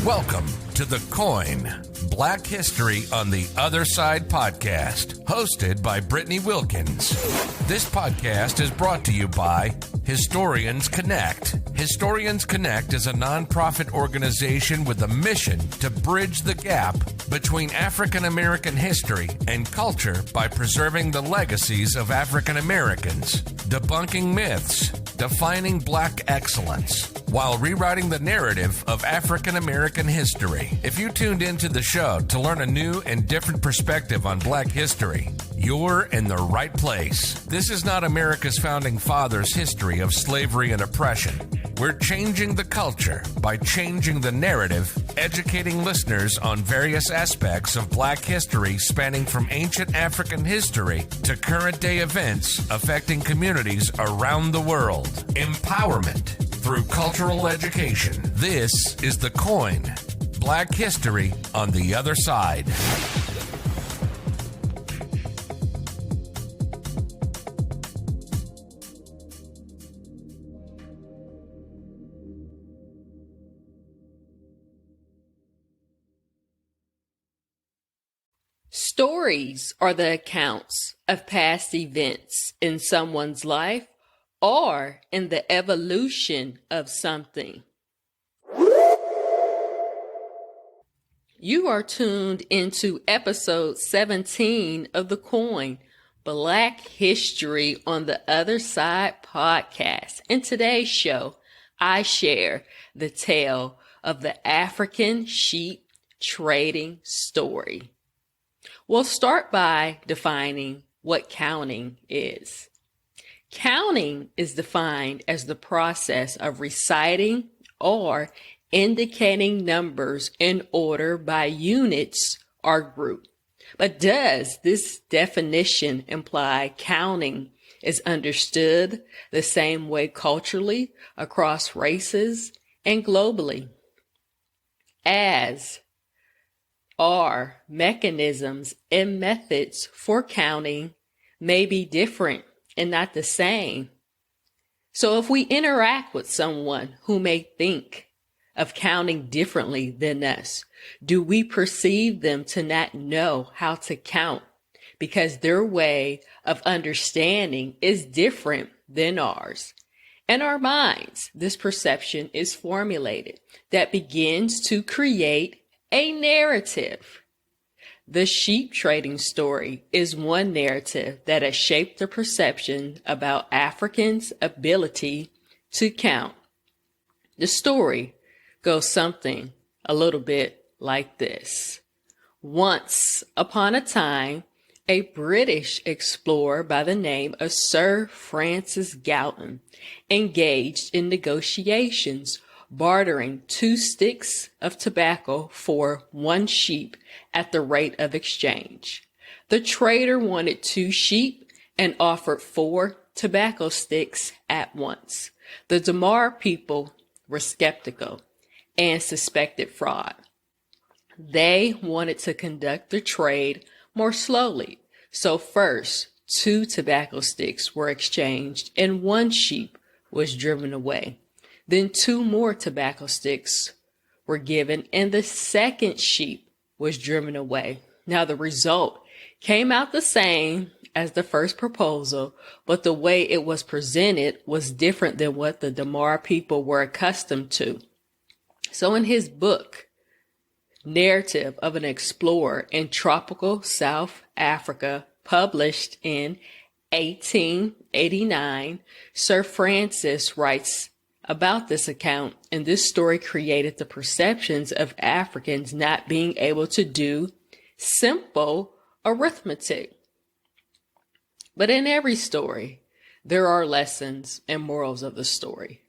Welcome to The Coin, Black History on the Other Side podcast, hosted by Brittany Wilkins. This podcast is brought to you by Historians Connect. Historians Connect is a nonprofit organization with a mission to bridge the gap between African American history and culture by preserving the legacies of African Americans, debunking myths, defining Black excellence, while rewriting the narrative of African American history. If you tuned into the show to learn a new and different perspective on Black history, you're in the right place. This is not America's founding fathers' history of slavery and oppression. We're changing the culture by changing the narrative, educating listeners on various aspects of Black history spanning from ancient African history to current day events affecting communities around the world. Empowerment through cultural education. This is The Coin, Black History on the Other Side. Stories are the accounts of past events in someone's life or in the evolution of something. You are tuned into episode 17 of The Coin, Black History on the Other Side podcast. In today's show, I share the tale of the African sheep trading story. We'll start by defining what counting is. Counting is defined as the process of reciting or indicating numbers in order by units or group. But does this definition imply counting is understood the same way culturally across races and globally? As are mechanisms and methods for counting may be different and not the same. So if we interact with someone who may think of counting differently than us, do we perceive them to not know how to count because their way of understanding is different than ours? In our minds, this perception is formulated that begins to create a narrative. The sheep trading story is one narrative that has shaped the perception about Africans' ability to count. The story goes something a little bit like this. Once upon a time, a British explorer by the name of Sir Francis Galton engaged in negotiations, bartering 2 sticks of tobacco for 1 sheep at the rate of exchange. The trader wanted 2 sheep and offered 4 tobacco sticks at once. The Damar people were skeptical and suspected fraud. They wanted to conduct the trade more slowly. So first, 2 tobacco sticks were exchanged and 1 sheep was driven away. Then 2 more tobacco sticks were given and the second sheep was driven away. Now the result came out the same as the first proposal, but the way it was presented was different than what the Damar people were accustomed to. So in his book, Narrative of an Explorer in Tropical South Africa, published in 1889, Sir Francis writes about this account, and this story created the perceptions of Africans not being able to do simple arithmetic. But in every story, there are lessons and morals of the story.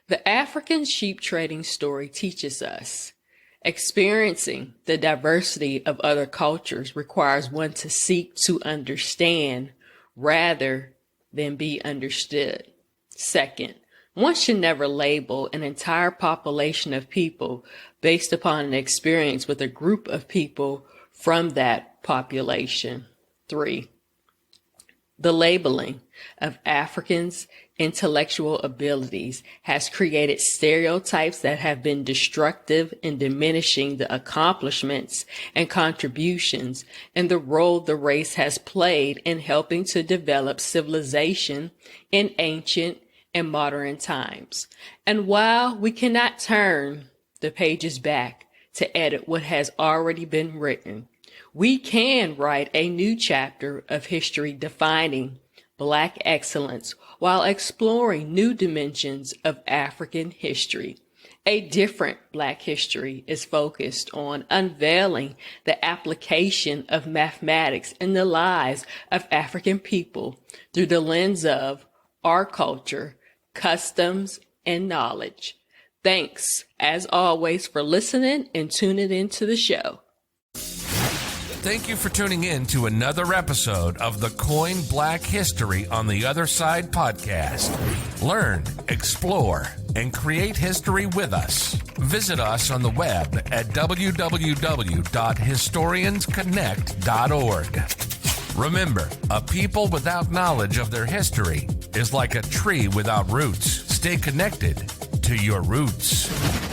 The African sheep trading story teaches us experiencing the diversity of other cultures requires one to seek to understand rather than be understood. Second, one should never label an entire population of people based upon an experience with a group of people from that population. 3, the labeling of Africans intellectual abilities has created stereotypes that have been destructive in diminishing the accomplishments and contributions and the role the race has played in helping to develop civilization in ancient and modern times. And while we cannot turn the pages back to edit what has already been written, we can write a new chapter of history defining Black excellence while exploring new dimensions of African history. A different Black history is focused on unveiling the application of mathematics in the lives of African people through the lens of our culture, customs, and knowledge. Thanks, as always, for listening and tuning into the show. Thank you for tuning in to another episode of the Coin Black History on the Other Side podcast. Learn, explore, and create history with us. Visit us on the web at www.historiansconnect.org. Remember, a people without knowledge of their history is like a tree without roots. Stay connected to your roots.